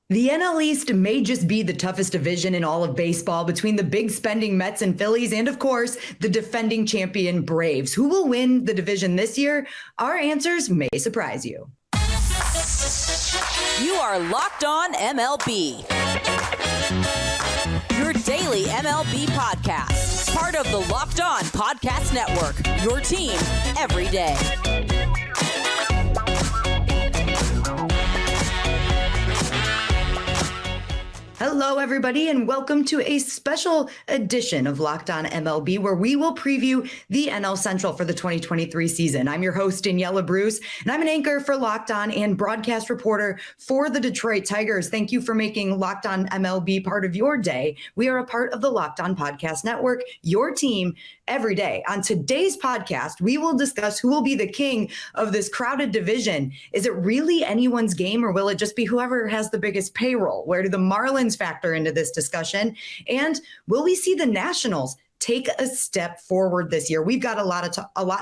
The NL East may just be the toughest division in all of baseball between the big spending Mets and Phillies and, of course, the defending champion Braves. Who will win the division this year? Our answers may surprise you. You are Locked On MLB, your daily MLB podcast. Part of the Locked On Podcast Network, your team every day. Hello, everybody, and welcome to a special edition of Locked On MLB, where we will preview the NL Central for the 2023 season. I'm your host, Daniela Bruce, and I'm an anchor for Locked On and broadcast reporter for the Detroit Tigers. Thank you for making Locked On MLB part of your day. We are a part of the Locked On Podcast Network, your team every day. On today's podcast, we will discuss who will be the king of this crowded division. Is it really anyone's game, or will it just be whoever has the biggest payroll? Where do the Marlins factor into this discussion? And will we see the Nationals take a step forward this year? We've got a lot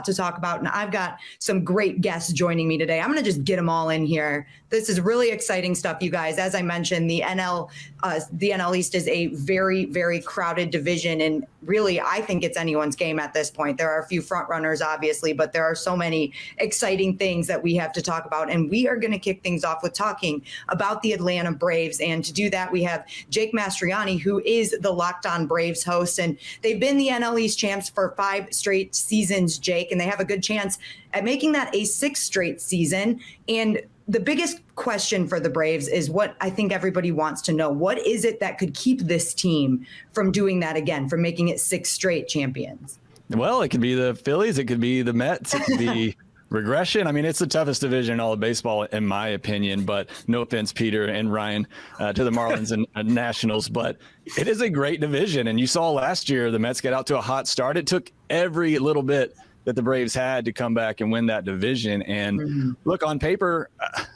to talk about, and I've got some great guests joining me today. I'm going to just get them all in here. This is really exciting stuff, you guys. As I mentioned, the NL East is a very, very crowded division, and really, I think it's anyone's game at this point. There are a few front runners, obviously, but there are so many exciting things that we have to talk about, and we are going to kick things off with talking about the Atlanta Braves. And to do that, we have Jake Mastriani, who is the Locked On Braves host, and they've been the NL East champs for 5 straight seasons, Jake, and they have a good chance at making that a 6th straight season. And the biggest question for the Braves is what I think everybody wants to know. What is it that could keep this team from doing that again, from making it 6 straight champions? Well, it could be the Phillies. It could be the Mets. It could be regression. I mean, it's the toughest division in all of baseball, in my opinion, but no offense, Peter and Ryan, to the Marlins and Nationals, but it is a great division. And you saw last year, the Mets get out to a hot start. It took every little bit that the Braves had to come back and win that division. And look, on paper,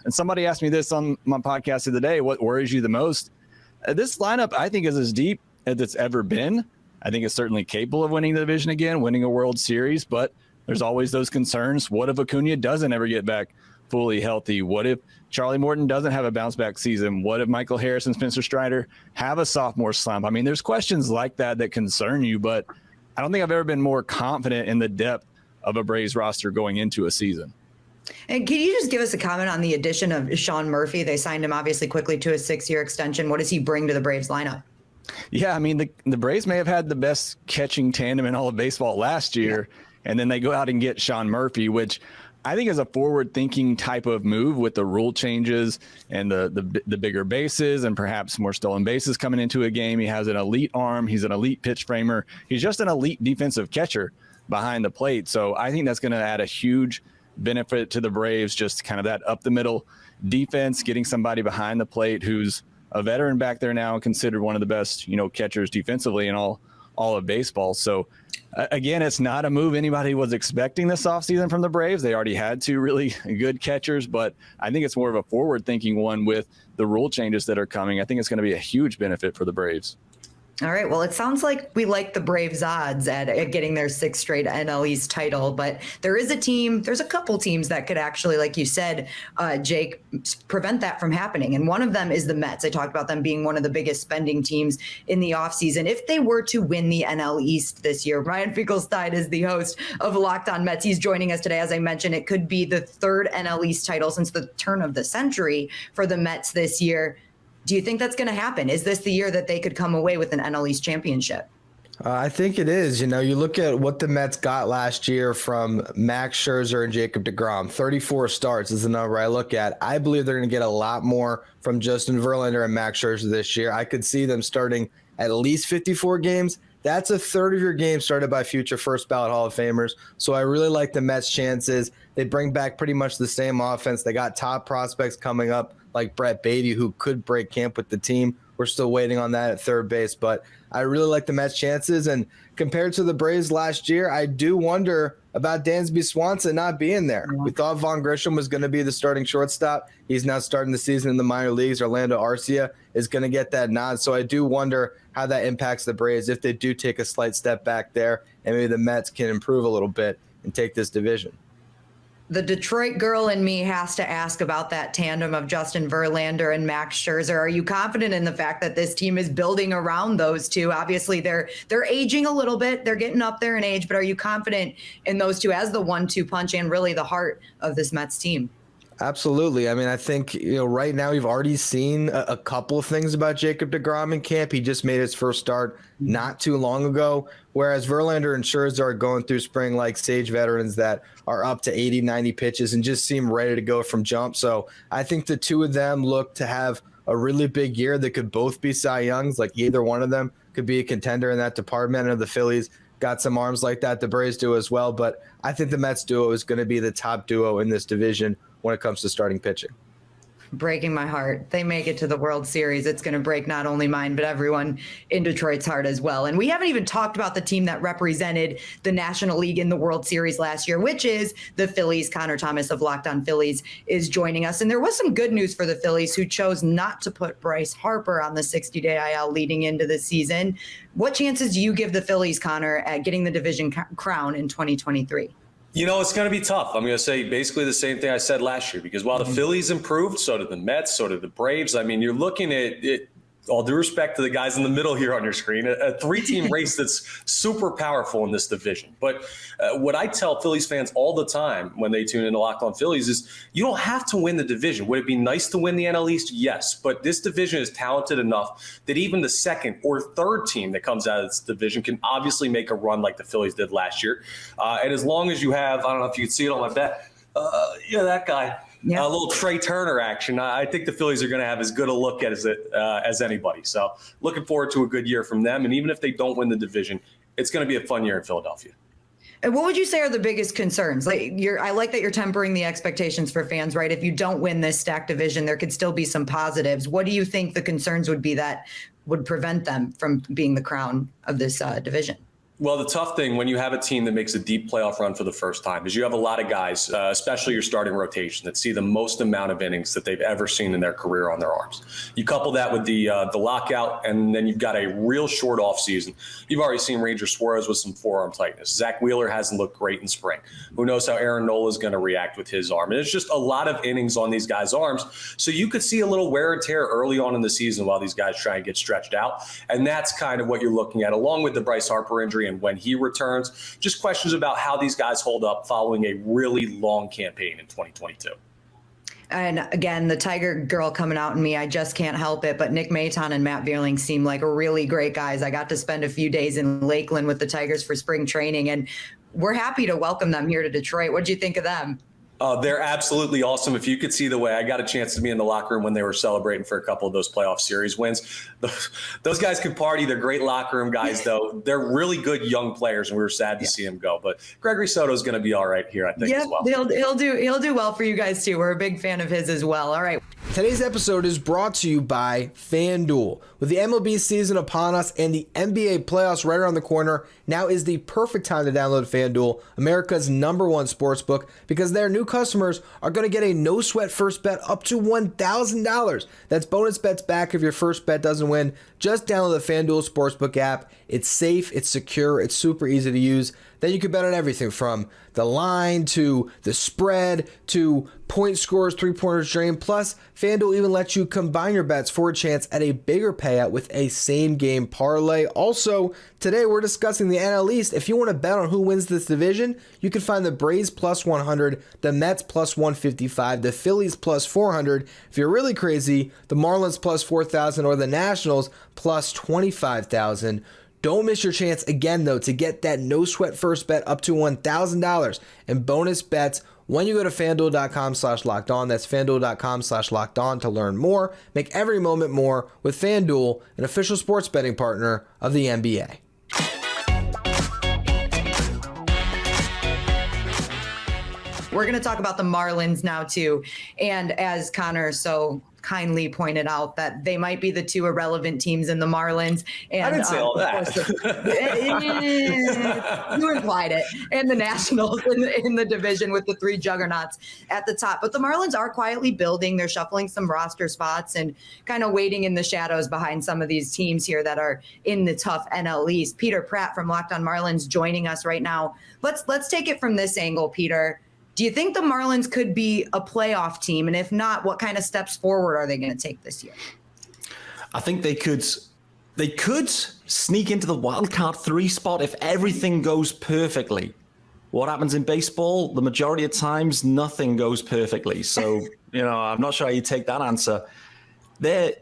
and somebody asked me this on my podcast of the day, what worries you the most? This lineup, I think, is as deep as it's ever been. I think it's certainly capable of winning the division again, winning a World Series, but there's always those concerns. What if Acuna doesn't ever get back fully healthy? What if Charlie Morton doesn't have a bounce back season? What if Michael Harris and Spencer Strider have a sophomore slump? I mean, there's questions like that concern you, but I don't think I've ever been more confident in the depth of a Braves roster going into a season. And can you just give us a comment on the addition of Sean Murphy? They signed him obviously quickly to a 6-year extension. What does he bring to the Braves lineup? Yeah, I mean, the Braves may have had the best catching tandem in all of baseball last year, and then they go out and get Sean Murphy, which I think is a forward-thinking type of move with the rule changes and the bigger bases and perhaps more stolen bases coming into a game. He has an elite arm. He's an elite pitch framer. He's just an elite defensive catcher behind the plate. So I think that's going to add a huge benefit to the Braves, just kind of that up the middle defense, getting somebody behind the plate who's a veteran back there now and considered one of the best, catchers defensively in all of baseball. So again, it's not a move anybody was expecting this offseason from the Braves. They already had 2 really good catchers, but I think it's more of a forward-thinking one with the rule changes that are coming. I think it's going to be a huge benefit for the Braves. All right. Well, it sounds like we like the Braves' odds at getting their 6th straight NL East title, but there's a couple teams that could actually, like you said, Jake, prevent that from happening. And one of them is the Mets. I talked about them being one of the biggest spending teams in the offseason. If they were to win the NL East this year, Ryan Finkelstein is the host of Locked On Mets. He's joining us today. As I mentioned, it could be the 3rd NL East title since the turn of the century for the Mets this year. Do you think that's going to happen? Is this the year that they could come away with an NL East championship? I think it is. You look at what the Mets got last year from Max Scherzer and Jacob deGrom. 34 starts is the number I look at. I believe they're going to get a lot more from Justin Verlander and Max Scherzer this year. I could see them starting at least 54 games. That's a third of your game started by future first ballot Hall of Famers. So I really like the Mets' chances. They bring back pretty much the same offense. They got top prospects coming up like Brett Beatty, who could break camp with the team. We're still waiting on that at third base, but I really like the Mets' chances. And compared to the Braves last year, I do wonder about Dansby Swanson not being there. We thought Vaughn Grisham was going to be the starting shortstop. He's now starting the season in the minor leagues. Orlando Arcia is going to get that nod. So I do wonder how that impacts the Braves if they do take a slight step back there, and maybe the Mets can improve a little bit and take this division. The Detroit girl in me has to ask about that tandem of Justin Verlander and Max Scherzer. Are you confident in the fact that this team is building around those two? Obviously, they're aging a little bit. They're getting up there in age, but are you confident in those two as the 1-2 punch and really the heart of this Mets team? Absolutely. I mean, I think, right now we've already seen a couple of things about Jacob deGrom in camp. He just made his first start not too long ago, whereas Verlander and Scherzer are going through spring like sage veterans that are up to 80, 90 pitches and just seem ready to go from jump. So I think the two of them look to have a really big year. They could both be Cy Youngs. Like either one of them could be a contender in that department. And the Phillies got some arms like that. The Braves do as well. But I think the Mets duo is going to be the top duo in this division when it comes to starting pitching. Breaking my heart. They make it to the World Series. It's going to break not only mine, but everyone in Detroit's heart as well. And we haven't even talked about the team that represented the National League in the World Series last year, which is the Phillies. Connor Thomas of Locked On Phillies is joining us. And there was some good news for the Phillies, who chose not to put Bryce Harper on the 60-day IL leading into the season. What chances do you give the Phillies, Connor, at getting the division crown in 2023? It's going to be tough. I'm going to say basically the same thing I said last year, because while the Phillies improved, so did the Mets, so did the Braves. I mean, you're looking at it, all due respect to the guys in the middle here on your screen, a three-team race that's super powerful in this division. But what I tell Phillies fans all the time when they tune into Locked On Phillies is you don't have to win the division. Would it be nice to win the NL East? Yes. But this division is talented enough that even the second or third team that comes out of this division can obviously make a run like the Phillies did last year. And as long as you have, I don't know if you can see it on my bet, that guy. Yeah. A little Trey Turner action. I think the Phillies are going to have as good a look at it as anybody. So looking forward to a good year from them. And even if they don't win the division, it's going to be a fun year in Philadelphia. And what would you say are the biggest concerns? I like that you're tempering the expectations for fans, right? If you don't win this stacked division, there could still be some positives. What do you think the concerns would be that would prevent them from being the crown of this division? Well, the tough thing when you have a team that makes a deep playoff run for the first time is you have a lot of guys, especially your starting rotation, that see the most amount of innings that they've ever seen in their career on their arms. You couple that with the lockout, and then you've got a real short offseason. You've already seen Ranger Suarez with some forearm tightness. Zach Wheeler hasn't looked great in spring. Who knows how Aaron Nola is going to react with his arm? And it's just a lot of innings on these guys' arms. So you could see a little wear and tear early on in the season while these guys try and get stretched out. And that's kind of what you're looking at, along with the Bryce Harper injury and when he returns. Just questions about how these guys hold up following a really long campaign in 2022. And again, the Tiger girl coming out in me, I just can't help it. But Nick Maton and Matt Vierling seem like really great guys. I got to spend a few days in Lakeland with the Tigers for spring training, and we're happy to welcome them here to Detroit. What do you think of them? They're absolutely awesome. If you could see the way I got a chance to be in the locker room when they were celebrating for a couple of those playoff series wins. Those guys can party. They're great locker room guys, though. They're really good young players, and we were sad to see them go. But Gregory Soto is going to be all right here, I think, as well. He'll do well for you guys, too. We're a big fan of his as well. All right. Today's episode is brought to you by FanDuel. With the MLB season upon us and the NBA playoffs right around the corner, now is the perfect time to download FanDuel, America's #1 sportsbook, because their new customers are going to get a no-sweat first bet up to $1,000. That's bonus bets back if your first bet doesn't win. Just download the FanDuel Sportsbook app. It's safe, it's secure, it's super easy to use. Then you can bet on everything from the line to the spread to point scores, three-pointers drained. Plus, FanDuel even lets you combine your bets for a chance at a bigger payout with a same-game parlay. Also, today we're discussing the NL East. If you want to bet on who wins this division, you can find the Braves plus 100, the Mets plus 155, the Phillies plus 400. If you're really crazy, the Marlins plus 4,000 or the Nationals plus 25,000. Don't miss your chance again, though, to get that no-sweat first bet up to $1,000 and bonus bets when you go to FanDuel.com/lockedon. That's FanDuel.com/lockedon to learn more. Make every moment more with FanDuel, an official sports betting partner of the NBA. We're going to talk about the Marlins now, too. And as Connor so kindly pointed out, that they might be the two irrelevant teams in the Marlins. And, I didn't say all that. You implied it. And the Nationals in the division with the three juggernauts at the top. But the Marlins are quietly building. They're shuffling some roster spots and kind of waiting in the shadows behind some of these teams here that are in the tough NL East. Peter Pratt from Locked On Marlins joining us right now. Let's take it from this angle, Peter. Do you think the Marlins could be a playoff team? And if not, what kind of steps forward are they going to take this year? I think they could sneak into the wild card 3 spot if everything goes perfectly. What happens in baseball? The majority of times, nothing goes perfectly. So, I'm not sure how you take that answer. They're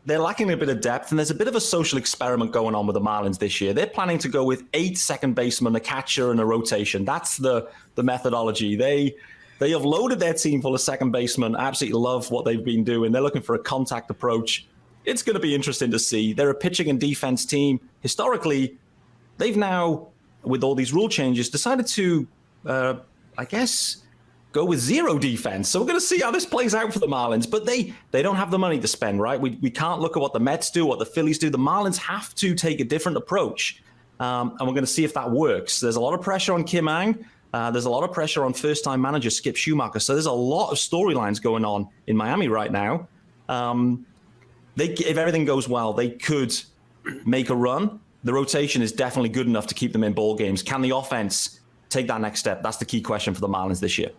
lacking a bit of depth, and there's a bit of a social experiment going on with the Marlins this year. They're planning to go with 8 second basemen, a catcher, and a rotation. That's the methodology. They have loaded their team full of second basemen. I absolutely love what they've been doing. They're looking for a contact approach. It's going to be interesting to see. They're a pitching and defense team. Historically, they've now, with all these rule changes, decided to, go with 0 defense. So we're going to see how this plays out for the Marlins. But they don't have the money to spend, right? We can't look at what the Mets do, what the Phillies do. The Marlins have to take a different approach. And we're going to see if that works. There's a lot of pressure on Kim Ang. There's a lot of pressure on first-time manager Skip Schumacher. So there's a lot of storylines going on in Miami right now. If everything goes well, they could make a run. The rotation is definitely good enough to keep them in ball games. Can the offense take that next step? That's the key question for the Marlins this year.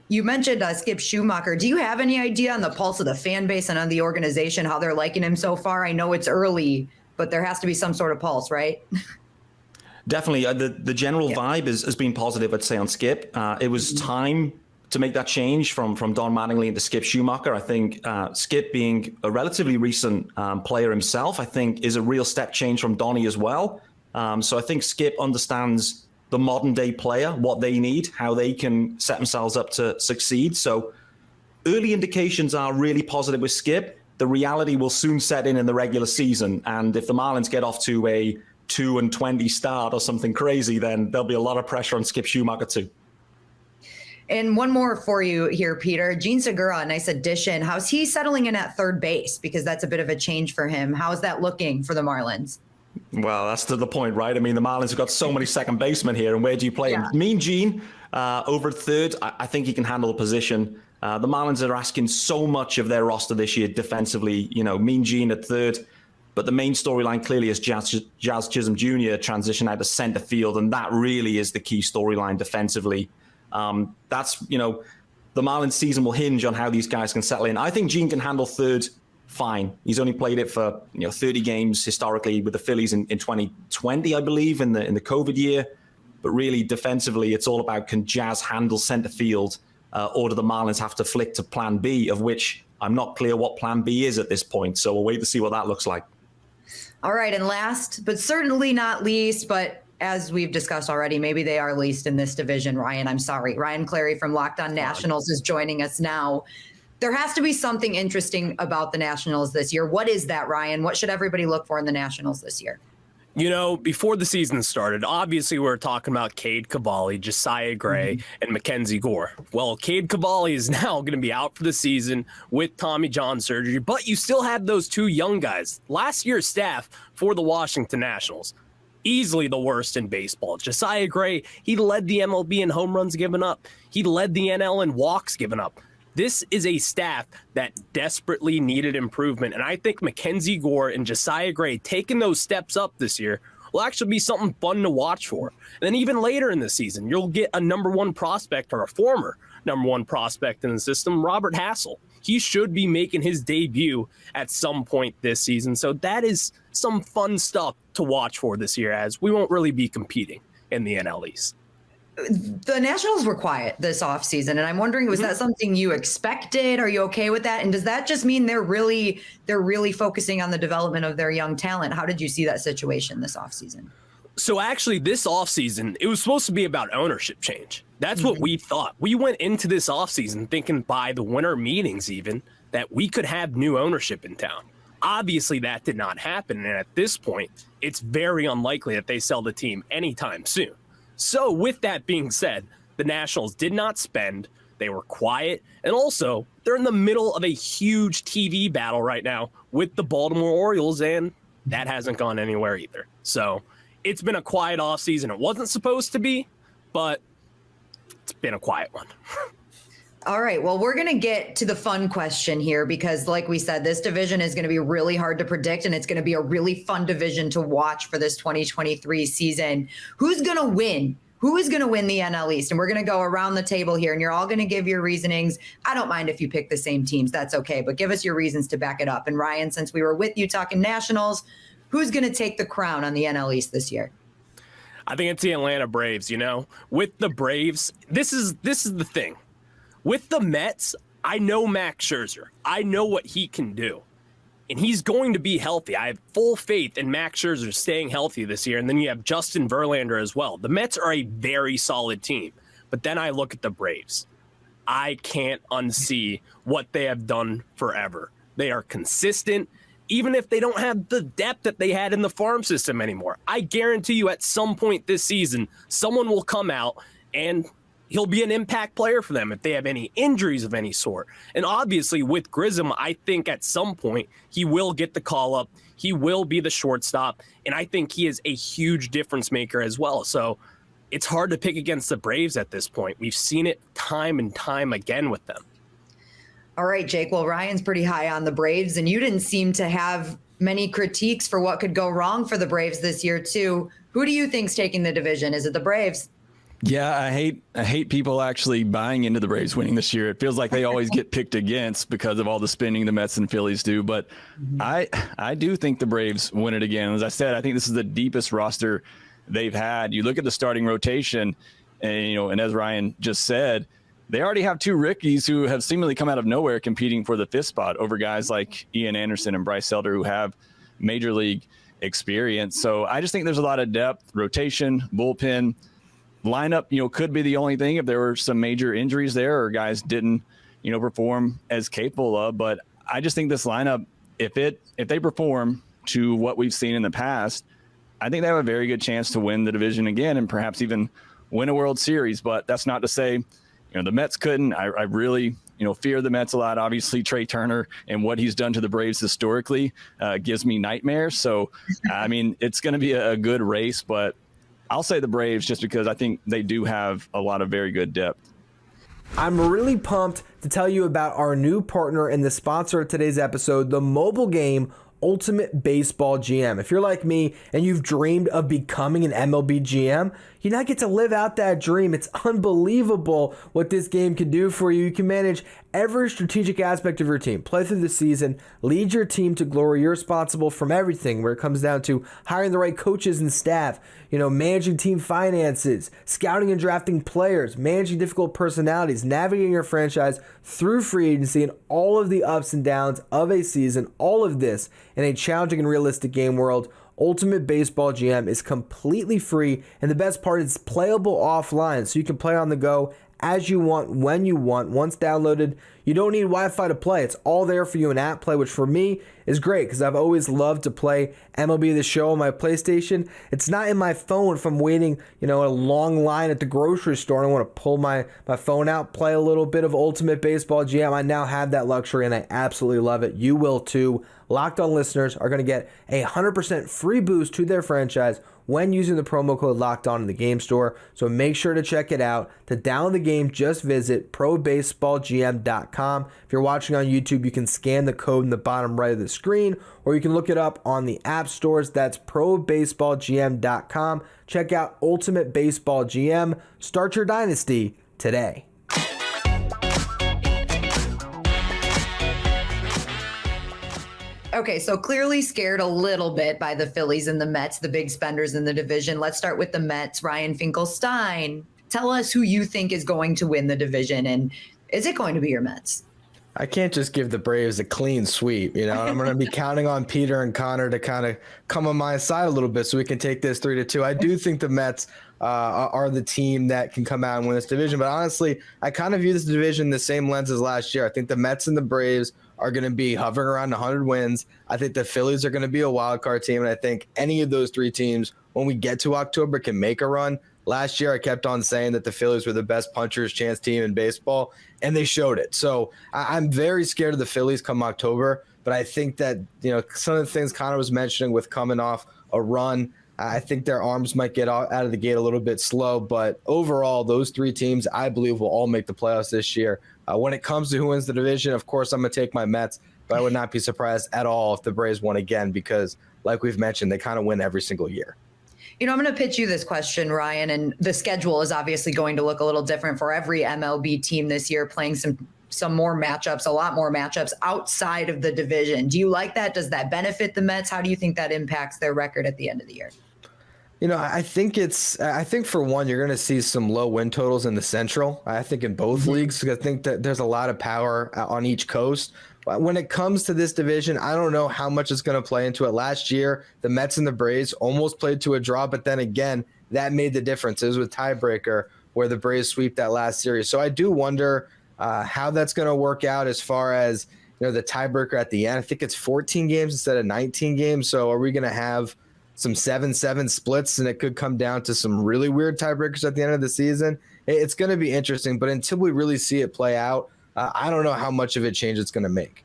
You mentioned Skip Schumacher. Do you have any idea on the pulse of the fan base and on the organization, how they're liking him so far? I know it's early, but there has to be some sort of pulse, right? Definitely. The general vibe has been positive, I'd say, on Skip. It was time to make that change from Don Mattingly into Skip Schumacher. I think Skip, being a relatively recent player himself, I think is a real step change from Donnie as well. So I think Skip understands the modern day player, what they need, how they can set themselves up to succeed. So early indications are really positive with Skip. The reality will soon set in the regular season. And if the Marlins get off to a 2-20 start or something crazy, then there'll be a lot of pressure on Skip Schumacher too. And one more for you here, Peter. Gene Segura, a nice addition. How's he settling in at third base? Because that's a bit of a change for him. How's that looking for the Marlins? Well, that's to the point, right? I mean, the Marlins have got so many second basemen here, and where do you play him? Mean Gene over at third, I think he can handle the position. The Marlins are asking so much of their roster this year defensively. Mean Gene at third. But the main storyline clearly is Jazz Chisholm Jr. transition out to center field, and that really is the key storyline defensively. That's, the Marlins season will hinge on how these guys can settle in. I think Gene can handle third fine. He's only played it for 30 games historically with the Phillies in 2020, I believe, in the COVID year. But really, defensively, it's all about, can Jazz handle center field, or do the Marlins have to flick to plan B, of which I'm not clear what plan B is at this point. So we'll wait to see what that looks like. All right. And last, but certainly not least, but as we've discussed already, maybe they are least in this division. Ryan Clary from Locked On Nationals is joining us now. There has to be something interesting about the Nationals this year. What is that, Ryan? What should everybody look for in the Nationals this year? Before the season started, obviously we were talking about Cade Cavalli, Josiah Gray, and Mackenzie Gore. Well, Cade Cavalli is now going to be out for the season with Tommy John surgery, but you still have those 2 young guys. Last year's staff for the Washington Nationals, easily the worst in baseball. Josiah Gray, he led the MLB in home runs given up. He led the NL in walks given up. This is a staff that desperately needed improvement, and I think Mackenzie Gore and Josiah Gray taking those steps up this year will actually be something fun to watch for. And then even later in the season, you'll get a number 1 prospect, or a former number 1 prospect in the system, Robert Hassel. He should be making his debut at some point this season, so that is some fun stuff to watch for this year, as we won't really be competing in the NL East. The Nationals were quiet this offseason, and I'm wondering, was that something you expected? Are you okay with that? And does that just mean they're really focusing on the development of their young talent? How did you see that situation this offseason? So actually, this offseason, it was supposed to be about ownership change. That's what we thought. We went into this offseason thinking by the winter meetings even that we could have new ownership in town. Obviously, that did not happen, and at this point, it's very unlikely that they sell the team anytime soon. So with that being said, the Nationals did not spend. They were quiet. And also, they're in the middle of a huge TV battle right now with the Baltimore Orioles, and that hasn't gone anywhere either. So it's been a quiet offseason. It wasn't supposed to be, but it's been a quiet one. All right. Well, we're going to get to the fun question here because, like we said, this division is going to be really hard to predict, and it's going to be a really fun division to watch for this 2023 season. Who's going to win? who is going to win the NL East? And we're going to go around the table here, and you're all going to give your reasonings. I don't mind if you pick the same teams. That's okay. But give us your reasons to back it up. And Ryan, since we were with you talking Nationals, who's going to take the crown on the NL East this year? I think it's the Atlanta Braves, With the Braves, this is the thing. With the Mets, I know Max Scherzer. I know what he can do. And he's going to be healthy. I have full faith in Max Scherzer staying healthy this year. And then you have Justin Verlander as well. The Mets are a very solid team. But then I look at the Braves. I can't unsee what they have done forever. They are consistent. Even if they don't have the depth that they had in the farm system anymore, I guarantee you at some point this season, someone will come out and he'll be an impact player for them if they have any injuries of any sort. And obviously with Grissom, I think at some point he will get the call up. He will be the shortstop. And I think he is a huge difference maker as well. So it's hard to pick against the Braves at this point. We've seen it time and time again with them. All right, Jake. Well, Ryan's pretty high on the Braves, and you didn't seem to have many critiques for what could go wrong for the Braves this year, too. Who do you think's taking the division? Is it the Braves? Yeah, I hate people actually buying into the Braves winning this year. It feels like they always get picked against because of all the spending the Mets and Phillies do. But I do think the Braves win it again. As I said, I think this is the deepest roster they've had. You look at the starting rotation, and as Ryan just said, they already have two rookies who have seemingly come out of nowhere competing for the fifth spot over guys like Ian Anderson and Bryce Elder who have major league experience. So I just think there's a lot of depth, rotation, bullpen, lineup, could be the only thing if there were some major injuries there or guys didn't, perform as capable of. But I just think this lineup, if they perform to what we've seen in the past, I think they have a very good chance to win the division again and perhaps even win a World Series. But that's not to say the Mets couldn't. I really, fear the Mets a lot. Obviously, Trey Turner and what he's done to the Braves historically gives me nightmares. So, I mean, it's going to be a good race, but I'll say the Braves just because I think they do have a lot of very good depth. I'm really pumped to tell you about our new partner and the sponsor of today's episode, the mobile game Ultimate Baseball GM. If you're like me and you've dreamed of becoming an MLB GM, you now get to live out that dream. It's unbelievable what this game can do for you. You can manage every strategic aspect of your team, play through the season, lead your team to glory. You're responsible from everything where it comes down to hiring the right coaches and staff, managing team finances, scouting and drafting players, managing difficult personalities, navigating your franchise through free agency and all of the ups and downs of a season. All of this in a challenging and realistic game world. Ultimate Baseball GM is completely free, and the best part is playable offline, so you can play on the go as you want, when you want. Once downloaded, you don't need Wi-Fi to play. It's all there for you in app play, which for me is great because I've always loved to play MLB The Show on my PlayStation. It's not in my phone if I'm waiting, a long line at the grocery store and I want to pull my phone out, play a little bit of Ultimate Baseball GM. I now have that luxury and I absolutely love it. You will too. Locked On listeners are going to get a 100% free boost to their franchise when using the promo code Locked On in the game store. So make sure to check it out. To download the game, just visit probaseballgm.com. If you're watching on YouTube, you can scan the code in the bottom right of the screen, or you can look it up on the app stores. That's probaseballgm.com. Check out Ultimate Baseball GM. Start your dynasty today. Okay, so clearly scared a little bit by the Phillies and the Mets, the big spenders in the division. Let's start with the Mets. Ryan Finkelstein, tell us who you think is going to win the division, and is it going to be your Mets? I can't just give the Braves a clean sweep. I'm going to be counting on Peter and Connor to kind of come on my side a little bit so we can take this 3-2. I do think the Mets are the team that can come out and win this division. But honestly, I kind of view this division the same lens as last year. I think the Mets and the Braves are going to be hovering around 100 wins. I think the Phillies are going to be a wild card team. And I think any of those three teams, when we get to October, can make a run. Last year, I kept on saying that the Phillies were the best puncher's chance team in baseball, and they showed it. So I'm very scared of the Phillies come October, but I think that, some of the things Connor was mentioning with coming off a run, I think their arms might get out of the gate a little bit slow. But overall, those three teams, I believe, will all make the playoffs this year. When it comes to who wins the division, of course, I'm going to take my Mets, but I would not be surprised at all if the Braves won again because, like we've mentioned, they kind of win every single year. I'm going to pitch you this question, Ryan, and the schedule is obviously going to look a little different for every MLB team this year, playing some more matchups, a lot more matchups outside of the division. Do you like that? Does that benefit the Mets? How do you think that impacts their record at the end of the year? I think for one, you're going to see some low win totals in the Central. I think in both leagues, because I think that there's a lot of power on each coast. When it comes to this division, I don't know how much it's going to play into it. Last year, the Mets and the Braves almost played to a draw, but then again, that made the difference. It was with tiebreaker where the Braves sweep that last series. So I do wonder how that's going to work out as far as the tiebreaker at the end. I think it's 14 games instead of 19 games. So are we going to have some 7-7 splits, and it could come down to some really weird tiebreakers at the end of the season? It's going to be interesting, but until we really see it play out, I don't know how much of a change it's going to make.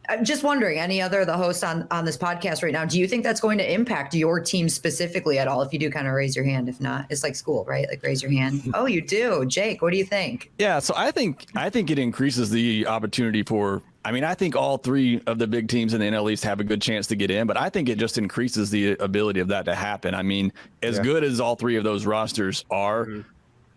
I'm just wondering, any other the hosts on this podcast right now, do you think that's going to impact your team specifically at all? If you do, kind of raise your hand. If not, it's like school, right? Like raise your hand. Oh, you do. Jake, what do you think? Yeah, so I think it increases the opportunity for, I think all three of the big teams in the NL East have a good chance to get in, but I think it just increases the ability of that to happen. As good as all three of those rosters are,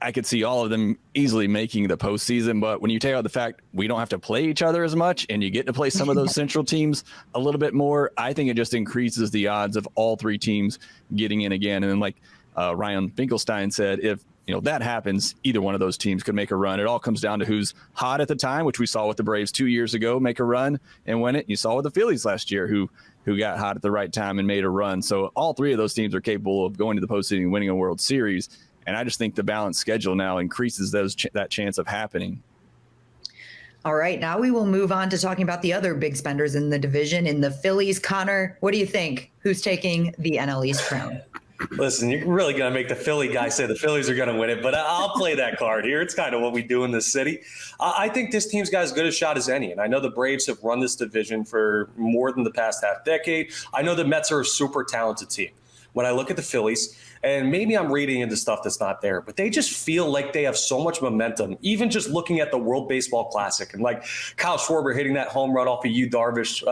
I could see all of them easily making the postseason. But when you take out the fact we don't have to play each other as much and you get to play some of those Central teams a little bit more, I think it just increases the odds of all three teams getting in again. And then like Ryan Finkelstein said, if that happens, either one of those teams could make a run. It all comes down to who's hot at the time, which we saw with the Braves 2 years ago make a run and win it. You saw with the Phillies last year who got hot at the right time and made a run. So all three of those teams are capable of going to the postseason and winning a World Series. And I just think the balanced schedule now increases that chance of happening. All right, now we will move on to talking about the other big spenders in the division. In the Phillies, Connor, what do you think? Who's taking the NL East crown? Listen, you're really going to make the Philly guy say the Phillies are going to win it, but I'll play that card here. It's kind of what we do in this city. I think this team's got as good a shot as any, and I know the Braves have run this division for more than the past half decade. I know the Mets are a super talented team. When I look at the Phillies, and maybe I'm reading into stuff that's not there, but they just feel like they have so much momentum, even just looking at the World Baseball Classic and like Kyle Schwarber hitting that home run off of Yu Darvish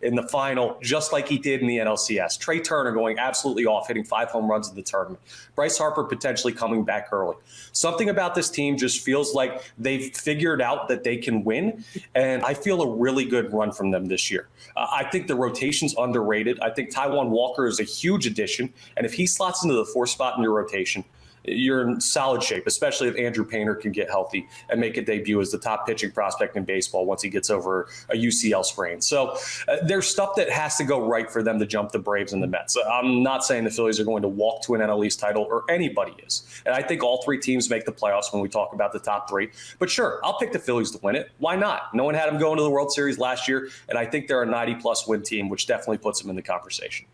in the final, just like he did in the NLCS. Trey Turner going absolutely off, hitting 5 home runs in the tournament. Bryce Harper potentially coming back early. Something about this team just feels like they've figured out that they can win, and I feel a really good run from them this year. I think the rotation's underrated. I think Taijuan Walker is a huge addition, and if he slots into the 4th spot in your rotation, you're in solid shape, especially if Andrew Painter can get healthy and make a debut as the top pitching prospect in baseball once he gets over a UCL sprain. So there's stuff that has to go right for them to jump the Braves and the Mets. I'm not saying the Phillies are going to walk to an NL East title, or anybody is. And I think all three teams make the playoffs when we talk about the top three. But sure, I'll pick the Phillies to win it. Why not? No one had them going to the World Series last year, and I think they're a 90-plus win team, which definitely puts them in the conversation.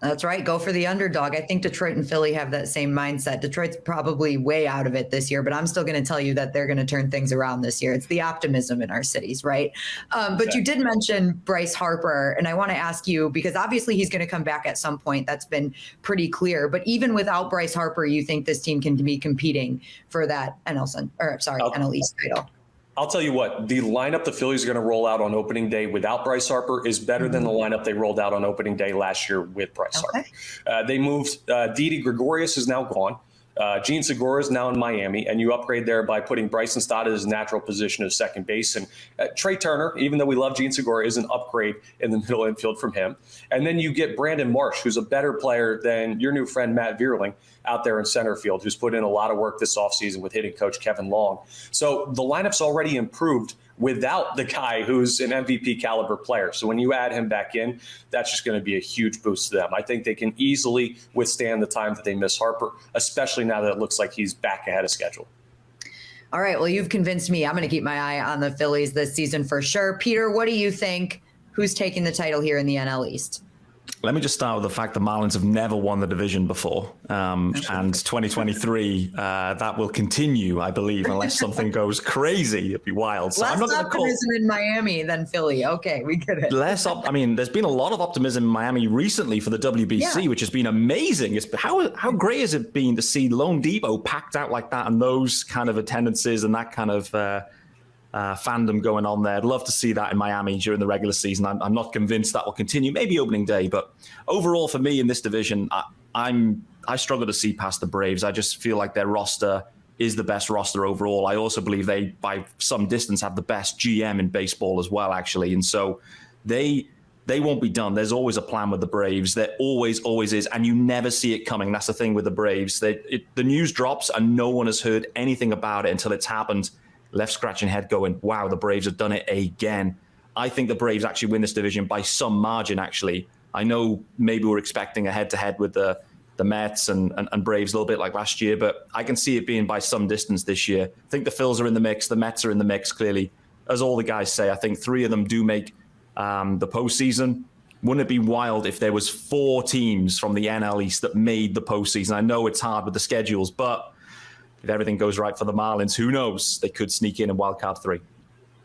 That's right. Go for the underdog. I think Detroit and Philly have that same mindset. Detroit's probably way out of it this year, but I'm still going to tell you that they're going to turn things around this year. It's the optimism in our cities, right? But you did mention Bryce Harper, and I want to ask you, because obviously he's going to come back at some point. That's been pretty clear. But even without Bryce Harper, you think this team can be competing for that NL East title? I'll tell you what, the lineup the Phillies are going to roll out on opening day without Bryce Harper is better than the lineup they rolled out on opening day last year with Bryce Harper. They moved Didi Gregorius is now gone. Gene Segura is now in Miami, and you upgrade there by putting Bryson Stott at his natural position of second base. And Trey Turner, even though we love Gene Segura, is an upgrade in the middle infield from him. And then you get Brandon Marsh, who's a better player than your new friend Matt Vierling out there in center field, who's put in a lot of work this offseason with hitting coach Kevin Long. So the lineup's already improved without the guy who's an MVP caliber player. So when you add him back in, that's just going to be a huge boost to them. I think they can easily withstand the time that they miss Harper, especially now that it looks like he's back ahead of schedule. All right. Well, you've convinced me. I'm going to keep my eye on the Phillies this season for sure. Peter, what do you think? Who's taking the title here in the NL East? Let me just start with the fact the Marlins have never won the division before. And 2023, that will continue, I believe, unless something goes crazy. It'd be wild. So Less I'm not optimism in Miami than Philly. Okay, we get it. There's been a lot of optimism in Miami recently for the WBC, which has been amazing. How great has it been to see Lone Depot packed out like that and those kind of attendances and that kind of fandom going on there. I'd love to see that in Miami during the regular season. I'm not convinced that will continue, maybe opening day, but overall for me in this division, I struggle to see past the Braves. I just feel like their roster is the best roster overall. I also believe they, by some distance, have the best GM in baseball as well, actually. And so they won't be done. There's always a plan with the Braves. There always is. And you never see it coming. That's the thing with the Braves. The news drops and no one has heard anything about it until it's happened. Left scratching head going, wow, the Braves have done it again. I think the Braves actually win this division by some margin, actually. I know maybe we're expecting a head-to-head with the Mets and Braves a little bit like last year, but I can see it being by some distance this year. I think the Phils are in the mix. The Mets are in the mix, clearly. As all the guys say, I think 3 of them do make the postseason. Wouldn't it be wild if there was 4 teams from the NL East that made the postseason? I know it's hard with the schedules, but if everything goes right for the Marlins, who knows? They could sneak in wildcard 3.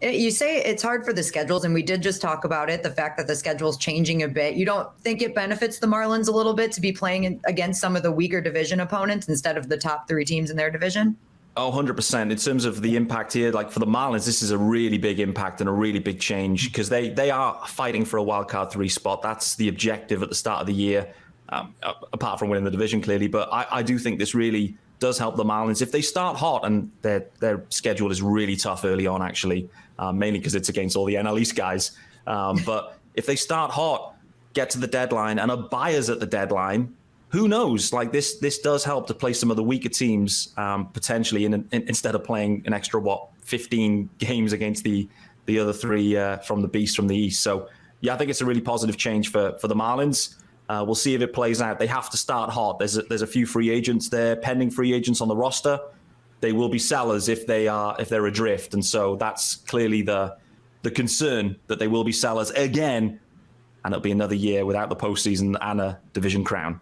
You say it's hard for the schedules, and we did just talk about it, the fact that the schedule's changing a bit. You don't think it benefits the Marlins a little bit to be playing against some of the weaker division opponents instead of the top 3 teams in their division? Oh, 100%. In terms of the impact here, like for the Marlins, this is a really big impact and a really big change because they are fighting for a wildcard 3 spot. That's the objective at the start of the year, apart from winning the division, clearly. But I do think this really does help the Marlins. If they start hot, and their schedule is really tough early on, actually, mainly because it's against all the NL East guys. But if they start hot, get to the deadline, and are buyers at the deadline, who knows? Like this does help to play some of the weaker teams potentially, instead of playing an extra 15 games against the other 3 from the Beast from the East. So yeah, I think it's a really positive change for the Marlins. We'll see if it plays out. They have to start hot. There's a few free agents there, pending free agents on the roster. They will be sellers if they're adrift, and so that's clearly the concern, that they will be sellers again, and it'll be another year without the postseason and a division crown.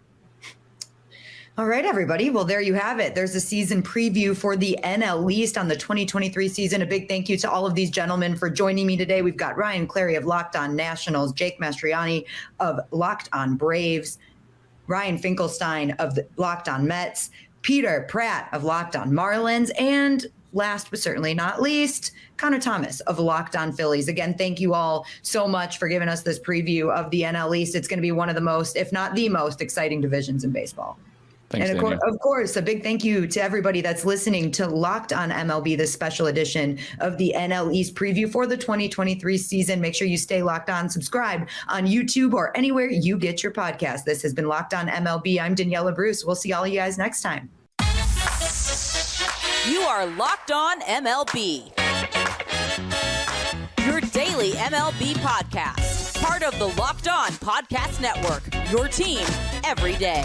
All right, everybody. Well, there you have it. There's a season preview for the NL East on the 2023 season. A big thank you to all of these gentlemen for joining me today. We've got Ryan Clary of Locked On Nationals, Jake Mastriani of Locked On Braves, Ryan Finkelstein of the Locked On Mets, Peter Pratt of Locked On Marlins, and last but certainly not least, Connor Thomas of Locked On Phillies. Again, thank you all so much for giving us this preview of the NL East. It's going to be one of the most, if not the most, exciting divisions in baseball. Thanks, and of course, a big thank you to everybody that's listening to Locked On MLB, this special edition of the NL East preview for the 2023 season. Make sure you stay locked on, subscribe on YouTube or anywhere you get your podcast. This has been Locked On MLB. I'm Daniela Bruce. We'll see all you guys next time. You are Locked On MLB, your daily MLB podcast. Part of the Locked On Podcast Network, your team every day.